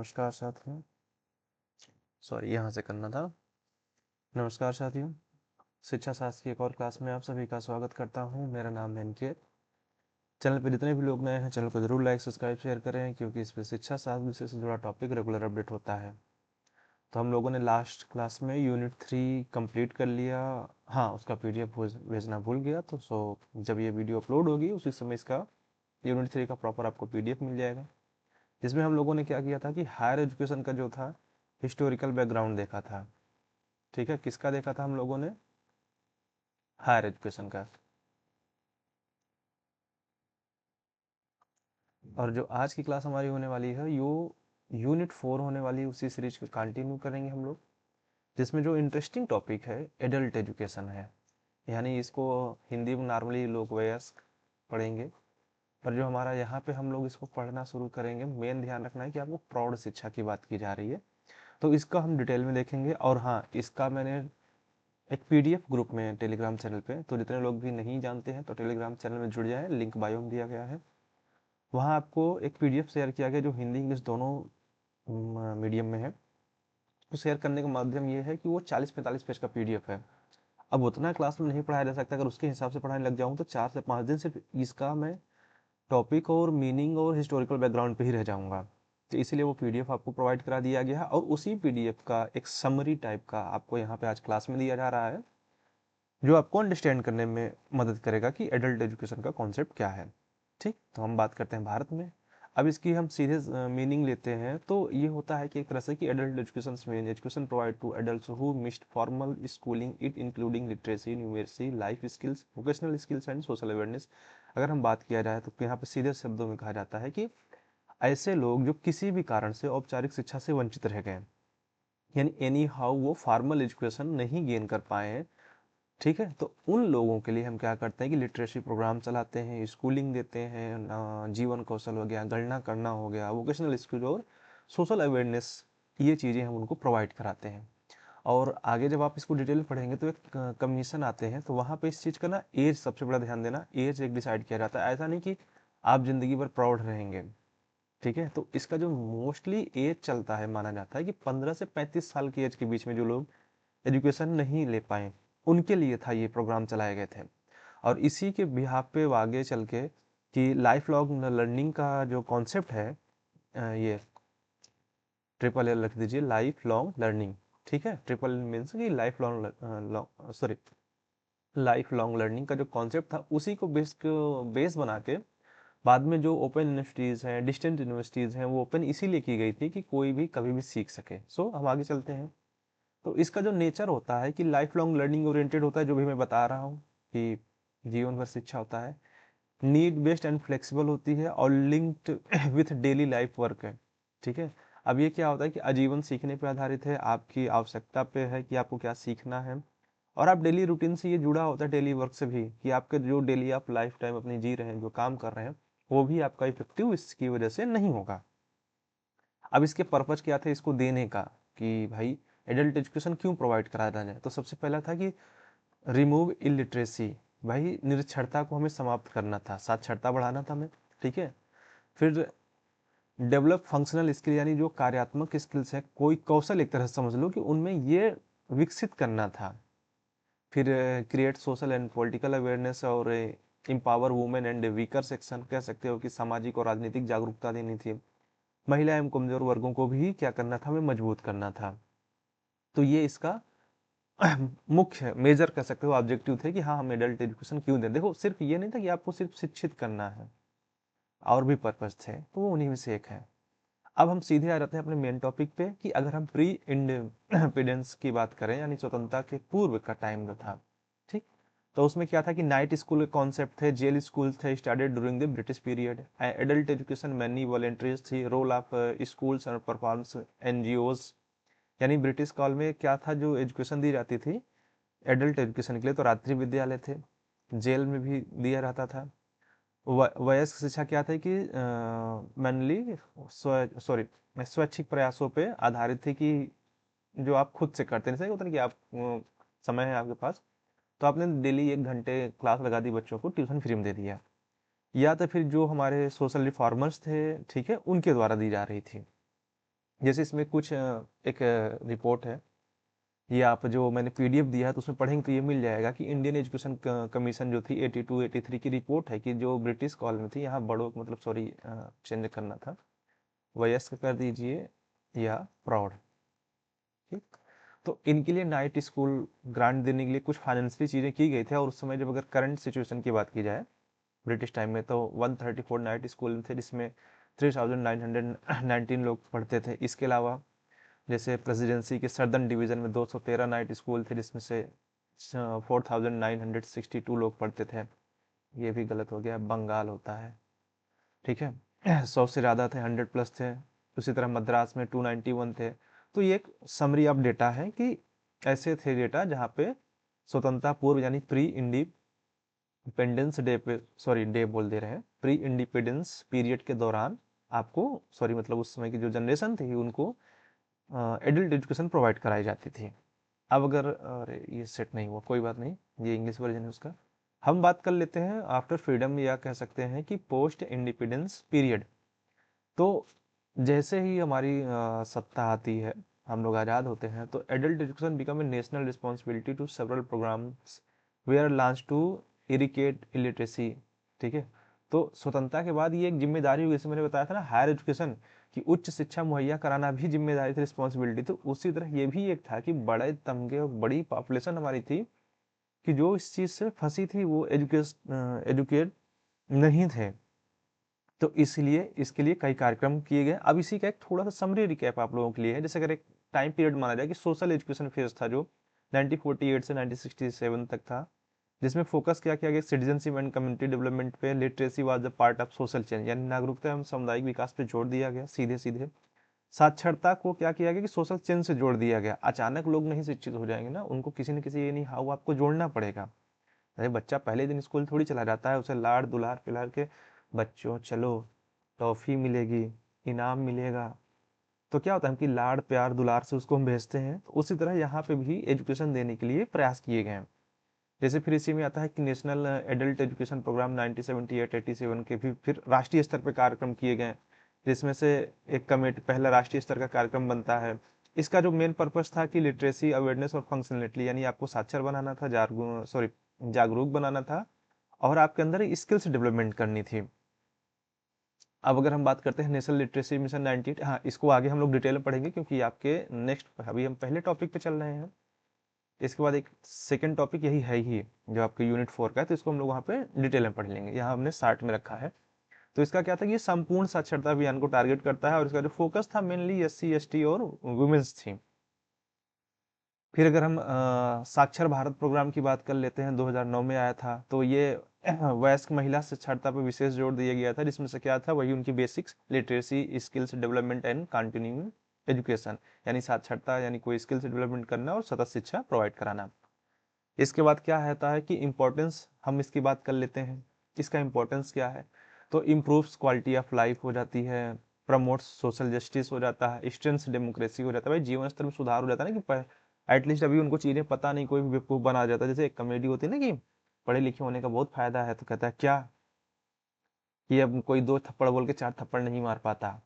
नमस्कार साथियों। सॉरी, यहाँ से करना था। नमस्कार साथियों, शिक्षा शास्त्र की एक और क्लास में आप सभी का स्वागत करता हूँ। मेरा नाम है अनिकेत। चैनल पर जितने भी लोग नए हैं, चैनल को जरूर लाइक सब्सक्राइब शेयर करें, क्योंकि इस पर शिक्षा शास्त्र विषय से जुड़ा टॉपिक रेगुलर अपडेट होता है। तो हम लोगों ने लास्ट क्लास में यूनिट 3 कंप्लीट कर लिया। हाँ, उसका पीडीएफ भेजना भूल गया, तो जब ये वीडियो अपलोड होगी उसी समय इसका यूनिट 3 का प्रॉपर आपको पीडीएफ मिल जाएगा। जिसमें हम लोगों ने क्या किया था कि हायर एजुकेशन का जो था हिस्टोरिकल बैकग्राउंड देखा था। ठीक है, किसका देखा था हम लोगों ने? हायर एजुकेशन का। और जो आज की क्लास हमारी होने वाली है यो यूनिट 4 होने वाली है, उसी सीरीज को कंटिन्यू करेंगे हम लोग, जिसमें जो इंटरेस्टिंग टॉपिक है एडल्ट एजुकेशन है। यानी इसको हिंदी में नॉर्मली लोग वयस्क पढ़ेंगे, पर जो हमारा यहाँ पे हम लोग इसको पढ़ना शुरू करेंगे, मेन ध्यान रखना है कि आपको प्रौढ़ शिक्षा की बात की जा रही है, तो इसका हम डिटेल में देखेंगे। और हाँ, इसका मैंने एक पीडीएफ ग्रुप में टेलीग्राम चैनल पे, तो जितने लोग भी नहीं जानते हैं तो टेलीग्राम चैनल में जुड़ जाए, लिंक बायो में दिया गया है। वहाँ आपको एक पीडीएफ शेयर किया गया जो हिंदी इंग्लिश दोनों मीडियम में है। तो शेयर करने का माध्यम ये है कि वो 40-45 पेज का पीडीएफ है। अब उतना क्लास में नहीं पढ़ाया जा सकता, अगर उसके हिसाब से पढ़ाने लग जाऊँ तो 4 से 5 दिन सिर्फ इसका मैं टॉपिक और मीनिंग और हिस्टोरिकल बैकग्राउंड पे ही रह जाऊंगा। तो इसीलिए वो पीडीएफ आपको प्रोवाइड करा दिया गया है, और उसी पीडीएफ का एक समरी टाइप का आपको यहाँ पे आज क्लास में दिया जा रहा है, जो आपको अंडरस्टैंड करने में मदद करेगा कि एडल्ट एजुकेशन का कॉन्सेप्ट क्या है। ठीक, तो हम बात करते हैं भारत में। अब इसकी हम सीधे मीनिंग लेते हैं, तो ये होता है कि एक तरह से कि adult education mean education provide to adults who missed formal schooling, it including literacy, numeracy, life skills, vocational skills and social awareness. अगर हम बात किया जाए तो यहाँ पे सीधे शब्दों में कहा जाता है कि ऐसे लोग जो किसी भी कारण से औपचारिक शिक्षा से वंचित रह गए, यानी एनी हाउ वो फॉर्मल एजुकेशन नहीं गेन कर पाए हैं। ठीक है, तो उन लोगों के लिए हम क्या करते हैं कि लिटरेसी प्रोग्राम चलाते हैं, स्कूलिंग देते हैं, जीवन कौशल हो गया, गणना करना हो गया, वोकेशनल स्किल और सोशल अवेयरनेस, ये चीज़ें हम उनको प्रोवाइड कराते हैं। और आगे जब आप इसको डिटेल में पढ़ेंगे तो एक कमीशन आते हैं, तो वहाँ पे इस चीज़ का ना एज सबसे बड़ा ध्यान देना, एज एक डिसाइड किया जाता है। ऐसा नहीं कि आप जिंदगी भर प्राउड रहेंगे। ठीक है, तो इसका जो मोस्टली एज चलता है, माना जाता है कि 15 से 35 साल की एज के बीच में जो लोग एजुकेशन नहीं ले पाए, उनके लिए था ये प्रोग्राम चलाए गए थे। और इसी के बिहाफ पे वो आगे चल के कि लाइफ लॉन्ग लर्निंग का जो कॉन्सेप्ट है, ये ट्रिपल एल रख दीजिए, लाइफ लॉन्ग लर्निंग। ठीक है, ट्रिपल एल मीन्स कि life long, sorry, life long learning का जो कॉन्सेप्ट था उसी को बेस बना के बाद में जो ओपन यूनिवर्सिटीज़ हैं, डिस्टेंट यूनिवर्सिटीज़ हैं, वो ओपन इसीलिए की गई थी कि कोई भी कभी भी सीख सके। सो हम आगे चलते हैं। तो इसका जो नेचर होता है कि लाइफ लॉन्ग लर्निंग ओरिएंटेड होता है, जो भी मैं बता रहा हूँ कि जीवन भर शिक्षा होता है, नीड बेस्ड एंड फ्लेक्सिबल होती है, और linked with daily life work है। ठीक है, अब ये क्या होता है कि आजीवन सीखने पे आधारित है, आपकी आवश्यकता पे है कि आपको क्या सीखना है, और आप डेली रूटीन से ये जुड़ा होता है, डेली वर्क से भी, कि आपके जो डेली आप लाइफ टाइम अपनी जी रहे हैं, जो काम कर रहे हैं, वो भी आपका इफेक्टिव इसकी वजह से नहीं होगा। अब इसके पर्पज क्या थे इसको देने का, कि भाई एडल्ट एजुकेशन क्यों प्रोवाइड कराया जाए, तो सबसे पहला था कि रिमूव इलिटरेसी, भाई निरक्षरता को हमें समाप्त करना था, साक्षरता बढ़ाना था हमें। ठीक है, फिर डेवलप फंक्शनल स्किल, यानी जो कार्यात्मक स्किल्स है, कोई कौशल एक तरह से समझ लो कि उनमें ये विकसित करना था। फिर create social and political awareness, और empower women and weaker section, कह सकते हो कि सामाजिक और राजनीतिक जागरूकता देनी थी। महिला एवं कमजोर वर्गों को भी क्या करना था, हमें मजबूत करना था। तो ये इसका मुख्य मेजर कह सकते हो ऑब्जेक्टिव थे कि हाँ, हम एडल्ट एजुकेशन क्यों दें। देखो, सिर्फ ये नहीं था कि आपको सिर्फ शिक्षित करना है, और भी पर्पज थे, तो वो उन्हीं में से एक है। अब हम सीधे आ जाते हैं अपने मेन टॉपिक पे कि अगर हम प्री इंडिपेंडेंस की बात करें, यानी स्वतंत्रता के पूर्व का टाइम जो था, ठीक, तो उसमें क्या था कि नाइट स्कूल के कॉन्सेप्ट थे, जेल स्कूल थे, started during the British period, adult education many voluntaries थी, रोल ऑफ स्कूल्स और परफॉर्म्स एनजीओज। यानी ब्रिटिश काल में क्या था, जो एजुकेशन दी जाती थी एडल्ट एजुकेशन के लिए, तो रात्रि विद्यालय थे, जेल में भी दिया रहता था। वयस्क शिक्षा क्या था कि मैनली सॉरी स्वैच्छिक प्रयासों पे आधारित थी, कि जो आप खुद से करते हैं, जैसे होता है कि आप समय है आपके पास, तो आपने डेली 1 घंटे क्लास लगा दी, बच्चों को ट्यूशन फ्री में दे दिया, या तो फिर जो हमारे सोशल रिफॉर्मर्स थे, ठीक है, उनके द्वारा दी जा रही थी। जैसे इसमें कुछ एक रिपोर्ट है, ये आप जो मैंने पीडीएफ दिया है तो उसमें पढ़ेंगे तो ये मिल जाएगा कि इंडियन एजुकेशन कमीशन जो थी 82-83 की रिपोर्ट है कि जो ब्रिटिश कॉलोनी थी यहाँ बड़ों मतलब सॉरी चेंज करना था, वयस्क कर दीजिए या प्रौढ़, ठीक। तो इनके लिए नाइट स्कूल ग्रांट देने के लिए कुछ फाइनेंशियल चीज़ें की गई थी, और उस समय जब अगर करंट सिचुएशन की बात की जाए ब्रिटिश टाइम में, तो 134 नाइट स्कूल थे जिसमें 3919 लोग पढ़ते थे। इसके अलावा जैसे प्रेसिडेंसी के सदर्न डिवीजन में 213 नाइट स्कूल थे जिसमें से 4962 लोग पढ़ते थे। ये भी गलत हो गया, बंगाल होता है, ठीक है। 100 से ज़्यादा थे, 100+ थे। उसी तरह मद्रास में 291 थे। तो ये एक समरी ऑफ डेटा है कि ऐसे थे डेटा जहाँ पे स्वतंत्रता पूर्व यानी प्री इंडिपेंडेंस डे पे, सॉरी डे बोल दे रहे हैं, प्री इंडिपेंडेंस पीरियड के दौरान आपको, सॉरी मतलब उस समय की जो जनरेशन थी उनको एडल्ट एजुकेशन प्रोवाइड कराई जाती थी। अब अगर, अरे ये सेट नहीं हुआ, कोई बात नहीं, ये इंग्लिश वर्जन है उसका। हम बात कर लेते हैं आफ्टर फ्रीडम, या कह सकते हैं कि पोस्ट इंडिपेंडेंस पीरियड। तो जैसे ही हमारी सत्ता आती है, हम लोग आज़ाद होते हैं, तो adult education become a national responsibility to several programmes were launch to eradicate illiteracy, ठीक है। तो स्वतंत्रता के बाद ये एक जिम्मेदारी हुई, जैसे मैंने बताया था ना हायर एजुकेशन की उच्च शिक्षा मुहैया कराना भी जिम्मेदारी थी, रिस्पॉन्सिबिलिटी। तो उसी तरह ये भी एक था कि बड़े तमगे और बड़ी पॉपुलेशन हमारी थी कि जो इस चीज़ से फंसी थी, वो एजुकेट नहीं थे। तो इसलिए इसके लिए कई कार्यक्रम किए गए। अब इसी का एक थोड़ा सा समरी रिकैप आप लोगों के लिए है। जैसे अगर एक टाइम पीरियड माना जाए कि सोशल एजुकेशन फेज था जो 1948 से 1967 तक था, जिसमें फोकस क्या किया गया सिटीजनशिप एंड कम्युनिटी डेवलपमेंट पे। Literacy was the part of social change, यानी नागरिकता एवं सामुदायिक विकास पे जोड़ दिया गया सीधे सीधे। साक्षरता को क्या किया गया कि सोशल चेंज से जोड़ दिया गया। अचानक लोग नहीं शिक्षित हो जाएंगे ना, उनको किसी न किसी ये नहीं हाउ आपको जोड़ना पड़ेगा। अरे बच्चा पहले दिन स्कूल थोड़ी चला जाता है, उसे लाड़ दुलार पिलार के बच्चों चलो टॉफी मिलेगी, इनाम मिलेगा, तो क्या होता है कि लाड़ प्यार दुलार से उसको हम भेजते हैं। तो उसी तरह यहाँ पे भी एजुकेशन देने के लिए प्रयास किए गए हैं। जैसे फिर इसी में आता है कि नेशनल एडल्ट एजुकेशन प्रोग्राम 1978-87 के भी फिर राष्ट्रीय स्तर पर कार्यक्रम किए गए, जिसमें से एक कमेटी पहला राष्ट्रीय स्तर का कार्यक्रम बनता है। इसका जो मेन पर्पस था कि लिटरेसी अवेयरनेस और फंक्शनलिटी, यानी आपको साक्षर बनाना था, जागरूक बनाना था, और आपके अंदर स्किल्स डेवलपमेंट करनी थी। अब अगर हम बात करते हैं नेशनल लिटरेसी मिशन 98, हाँ इसको आगे हम लोग डिटेल में पढ़ेंगे क्योंकि आपके नेक्स्ट, अभी हम पहले टॉपिक पे चल रहे हैं। इसके बाद एक सेकंड टॉपिक यही है ही जो आपके यूनिट 4 का है, तो इसको हम लोग वहाँ पे डिटेल में पढ़ लेंगे। यहाँ हमने 60 में रखा है। तो इसका क्या था कि ये संपूर्ण साक्षरता अभियान को टारगेट करता है, और इसका जो फोकस था मेनली एससी एसटी और वुमेन्स थी। फिर अगर हम साक्षर भारत प्रोग्राम की बात कर लेते हैं, 2009 में आया था। तो ये वयस्क महिला साक्षरता पर विशेष जोर दिया गया था, जिसमें से क्या था वही उनकी basics literacy skills development and continuing education, यानी साक्षरता यानी कोई स्किल्स डेवलपमेंट करना और सतत शिक्षा प्रोवाइड कराना। इसके बाद क्या रहता है कि इम्पोर्टेंस, हम इसकी बात कर लेते हैं। इसका इम्पोर्टेंस क्या है, तो इम्प्रूव्स क्वालिटी ऑफ लाइफ हो जाती है, प्रमोट्स सोशल जस्टिस हो जाता है, स्ट्रेंथ्स डेमोक्रेसी हो जाता है। भाई जीवन स्तर में सुधार हो जाता है ना, कि एटलीस्ट अभी उनको चीज़ें पता नहीं, कोई भी बेवकूफ़ बना जाता है। जैसे एक कॉमेडी होती है ना कि पढ़े लिखे होने का बहुत फायदा है, तो कहता है क्या कि अब कोई 2 थप्पड़ बोल के 4 थप्पड़ नहीं मार पाता,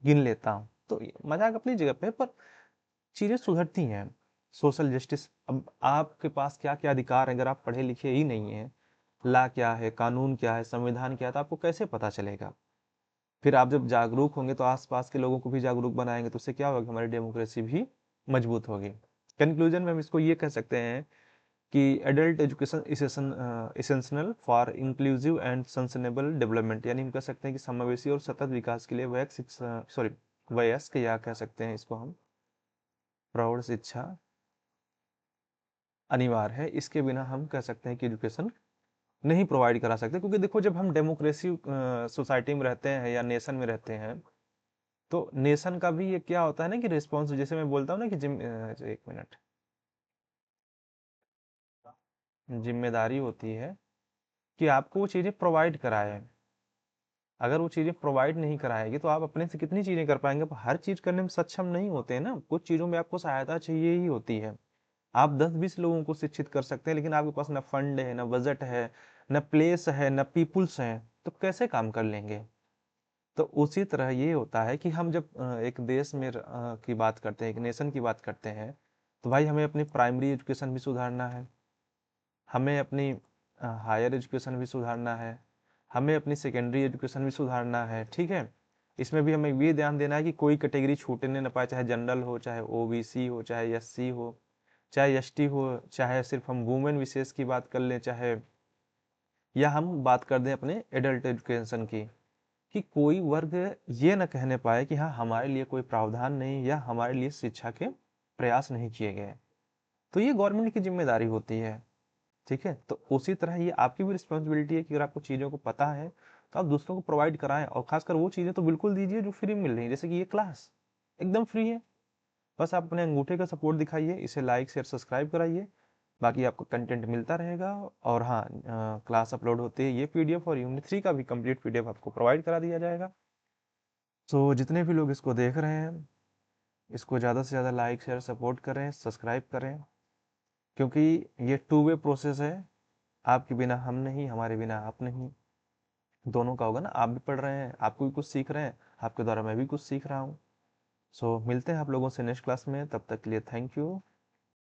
गिन लेता हूँ। तो ये मजाक अपनी जगह पे, पर चीजें सुधरती हैं। सोशल जस्टिस, अब आपके पास क्या क्या अधिकार है अगर आप पढ़े लिखे ही नहीं है, ला क्या है, कानून क्या है, संविधान क्या है, तो आपको कैसे पता चलेगा। फिर आप जब जागरूक होंगे तो आसपास के लोगों को भी जागरूक बनाएंगे, तो उससे क्या होगा, हमारी डेमोक्रेसी भी मजबूत होगी। कंक्लूजन में हम इसको ये कह सकते हैं कि adult education essential for inclusive and sustainable development, यानी हम कह सकते हैं कि समावेशी और सतत विकास के लिए वयस्क, या कह सकते हैं इसको हम प्रौढ़ शिक्षा अनिवार्य है। इसके बिना हम कह सकते हैं कि एजुकेशन नहीं प्रोवाइड करा सकते, क्योंकि देखो जब हम डेमोक्रेसी सोसाइटी में रहते हैं या नेशन में रहते हैं, तो नेशन का भी ये क्या होता है ना कि रिस्पॉन्स, जैसे मैं बोलता हूँ ना कि एक मिनट, जिम्मेदारी होती है कि आपको वो चीज़ें प्रोवाइड कराए। अगर वो चीज़ें प्रोवाइड नहीं कराएगी तो आप अपने से कितनी चीज़ें कर पाएंगे। आप हर चीज़ करने में सक्षम नहीं होते हैं ना, कुछ चीज़ों में आपको सहायता चाहिए ही होती है। आप 10-20 लोगों को शिक्षित कर सकते हैं, लेकिन आपके पास ना फंड है, ना बजट है, ना प्लेस है, ना पीपुल्स हैं, तो कैसे काम कर लेंगे। तो उसी तरह ये होता है कि हम जब एक देश में की बात करते हैं, एक नेशन की बात करते हैं, तो भाई हमें अपनी प्राइमरी एजुकेशन भी सुधारना है, हमें अपनी हायर एजुकेशन भी सुधारना है, हमें अपनी सेकेंडरी एजुकेशन भी सुधारना है, ठीक है। इसमें भी हमें ये ध्यान देना है कि कोई कैटेगरी छूटने ना पाए, चाहे जनरल हो, चाहे ओबीसी हो, चाहे एससी हो, चाहे एसटी हो, चाहे सिर्फ हम वुमेन विशेष की बात कर लें, चाहे या हम बात कर दें अपने एडल्ट एजुकेशन की, कि कोई वर्ग ये न कहने पाए कि हाँ हमारे लिए कोई प्रावधान नहीं या हमारे लिए शिक्षा के प्रयास नहीं किए गए। तो ये गवर्नमेंट की जिम्मेदारी होती है, ठीक है। तो उसी तरह ये आपकी भी रिस्पॉन्सिबिलिटी है कि अगर आपको चीज़ों को पता है तो आप दूसरों को प्रोवाइड कराएं, और खासकर वो चीज़ें तो बिल्कुल दीजिए जो फ्री मिल रही है, जैसे कि ये क्लास एकदम फ्री है। बस आप अपने अंगूठे का सपोर्ट दिखाइए, इसे लाइक शेयर सब्सक्राइब कराइए, बाकी आपको कंटेंट मिलता रहेगा। और हाँ, क्लास अपलोड होते ही ये पीडीएफ और यूनिट 3 का भी कंप्लीट पीडीएफ आपको प्रोवाइड करा दिया जाएगा। तो जितने भी लोग इसको देख रहे हैं, इसको ज़्यादा से ज़्यादा लाइक शेयर सपोर्ट करें, सब्सक्राइब करें, क्योंकि ये टू वे प्रोसेस है। आपके बिना हम नहीं, हमारे बिना आप नहीं, दोनों का होगा ना। आप भी पढ़ रहे हैं, आपको भी कुछ सीख रहे हैं, आपके द्वारा मैं भी कुछ सीख रहा हूँ। सो मिलते हैं आप लोगों से नेक्स्ट क्लास में, तब तक के लिए थैंक यू।